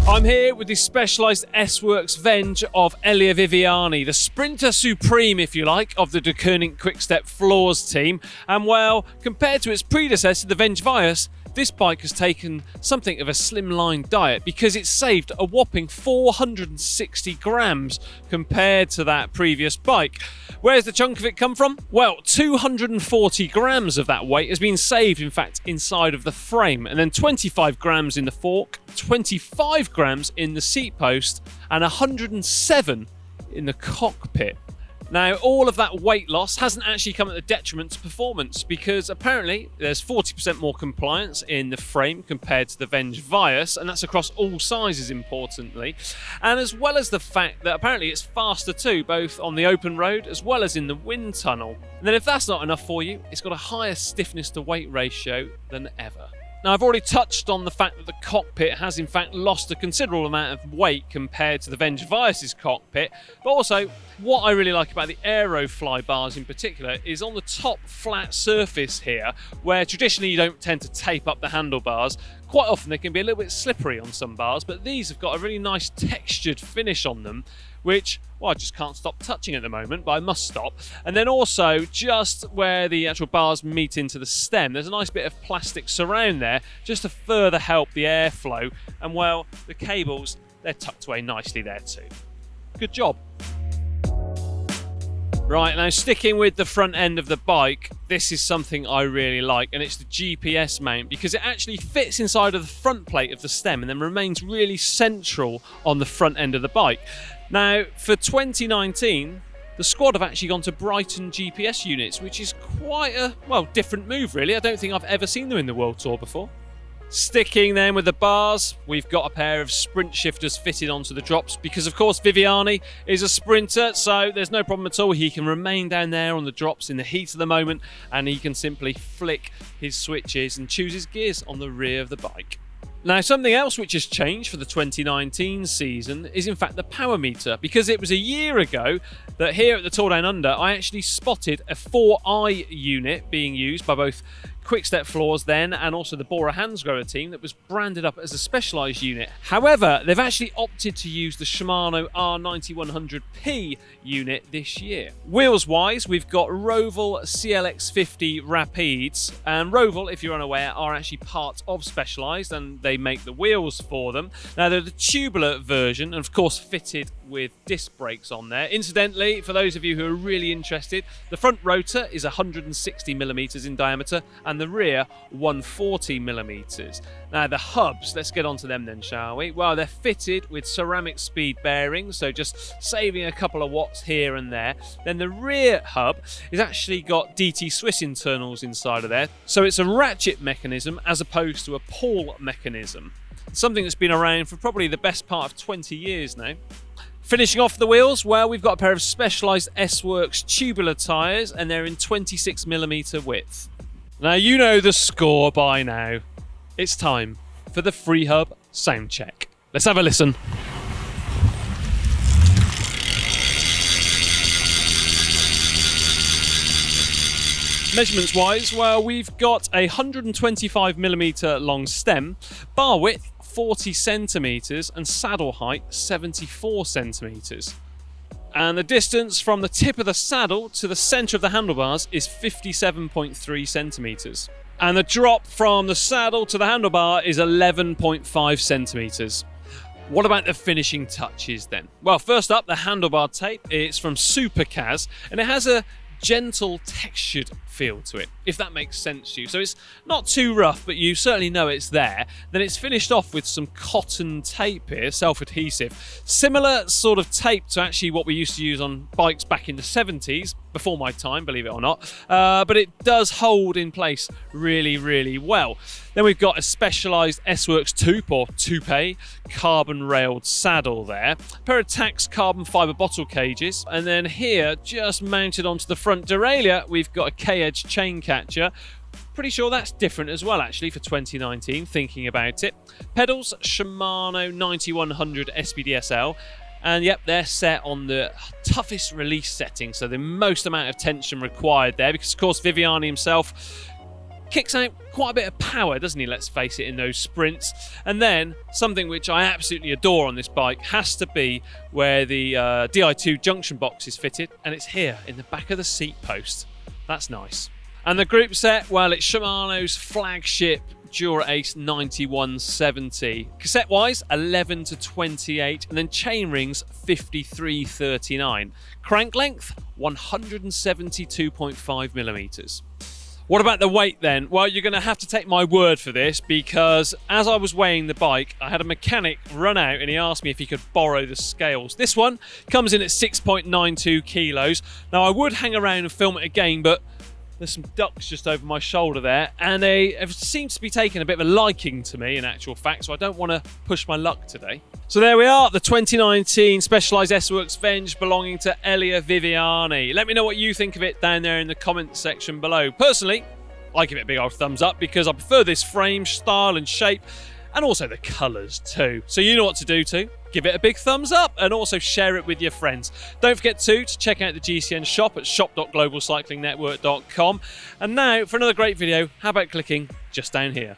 I'm here with the Specialized S-Works Venge of Elia Viviani, the sprinter supreme, if you like, of the Deceunick Quick-Step Floors team. And well, compared to its predecessor, the Venge Vios, this bike has taken something of a slimline diet because it's saved a whopping 460 grams compared to that previous bike. Where's the chunk of it come from? Well, 240 grams of that weight has been saved, in fact, inside of the frame, and then 25 grams in the fork, 25 grams in the seat post, and 107 in the cockpit. Now, all of that weight loss hasn't actually come at the detriment to performance because apparently there's 40% more compliance in the frame compared to the Venge Vios, and that's across all sizes, importantly. And as well as the fact that apparently it's faster too, both on the open road as well as in the wind tunnel. And then if that's not enough for you, it's got a higher stiffness to weight ratio than ever. Now, I've already touched on the fact that the cockpit has in fact lost a considerable amount of weight compared to the Venge Vios' cockpit, but also what I really like about the Aerofly bars in particular is on the top flat surface here, where traditionally you don't tend to tape up the handlebars. Quite often they can be a little bit slippery on some bars, but these have got a really nice textured finish on them, which, well, I just can't stop touching at the moment, but I must stop. And then also, just where the actual bars meet into the stem, there's a nice bit of plastic surround there, just to further help the airflow. And well, the cables, they're tucked away nicely there too. Good job. Right, now sticking with the front end of the bike, this is something I really like, and it's the GPS mount, because it actually fits inside of the front plate of the stem and then remains really central on the front end of the bike. Now, for 2019, the squad have actually gone to Brighton GPS units, which is quite a, well, different move, really. I don't think I've ever seen them in the World Tour before. Sticking then with the bars, we've got a pair of sprint shifters fitted onto the drops because, of course, Viviani is a sprinter, so there's no problem at all. He can remain down there on the drops in the heat of the moment, and he can simply flick his switches and choose his gears on the rear of the bike. Now, something else which has changed for the 2019 season is in fact the power meter, because it was a year ago that here at the Tour Down Under I actually spotted a 4i unit being used by both Quick-Step Floors then and also the Bora Hansgrohe team that was branded up as a specialised unit. However, they've actually opted to use the Shimano R9100P unit this year. Wheels wise, we've got Roval CLX50 Rapides, and Roval, if you're unaware, are actually part of Specialized and they make the wheels for them. Now, they're the tubular version and of course fitted with disc brakes on there. Incidentally, for those of you who are really interested, the front rotor is 160mm in diameter and the rear 140mm. Now the hubs, let's get onto them then, shall we? Well, they're fitted with ceramic speed bearings, so just saving a couple of watts here and there. Then the rear hub is actually got DT Swiss internals inside of there, so it's a ratchet mechanism as opposed to a pawl mechanism. Something that's been around for probably the best part of 20 years now. Finishing off the wheels, well, we've got a pair of Specialized S-Works Tubular tyres, and they're in 26mm width. Now, you know the score by now. It's time for the free hub sound check. Let's have a listen. Measurements wise, well, we've got a 125mm long stem, bar width 40 centimeters and saddle height 74 centimeters. And the distance from the tip of the saddle to the center of the handlebars is 57.3 centimeters. And the drop from the saddle to the handlebar is 11.5 centimeters. What about the finishing touches then? Well, first up, the handlebar tape. It's from Supercaz, and it has a gentle textured feel to it, if that makes sense to you. So it's not too rough, but you certainly know it's there. Then it's finished off with some cotton tape here, self-adhesive. Similar sort of tape to actually what we used to use on bikes back in the 70s, before my time, believe it or not. But it does hold in place really, really well. Then we've got a Specialized S-Works Toupe or Toupe carbon railed saddle there. A pair of Tacx carbon fibre bottle cages. And then here, just mounted onto the front derailleur, we've got a K-edge chain catcher. Pretty sure that's different as well, actually, for 2019, thinking about it. Pedals, Shimano 9100 SPDSL. And yep, they're set on the toughest release setting, so the most amount of tension required there, because of course Viviani himself kicks out quite a bit of power, doesn't he? Let's face it, in those sprints. And then something which I absolutely adore on this bike has to be where the Di2 Junction Box is fitted, and it's here in the back of the seat post. That's nice. And the group set, well, it's Shimano's flagship Dura-Ace 9170. Cassette wise, 11 to 28, and then chain rings 5339. Crank length 172.5 millimeters. What about the weight then? Well, you're going to have to take my word for this, because as I was weighing the bike, I had a mechanic run out and he asked me if he could borrow the scales. This one comes in at 6.92 kilos. Now, I would hang around and film it again, but there's some ducks just over my shoulder there, and they have seemed to be taking a bit of a liking to me in actual fact, so I don't want to push my luck today. So there we are, the 2019 Specialized S-Works Venge belonging to Elia Viviani. Let me know what you think of it down there in the comment section below. Personally, I give it a big old thumbs up because I prefer this frame, style and shape, and also the colours too. So you know what to do too. Give it a big thumbs up and also share it with your friends. Don't forget to check out the GCN shop at shop.globalcyclingnetwork.com. And now for another great video, how about clicking just down here?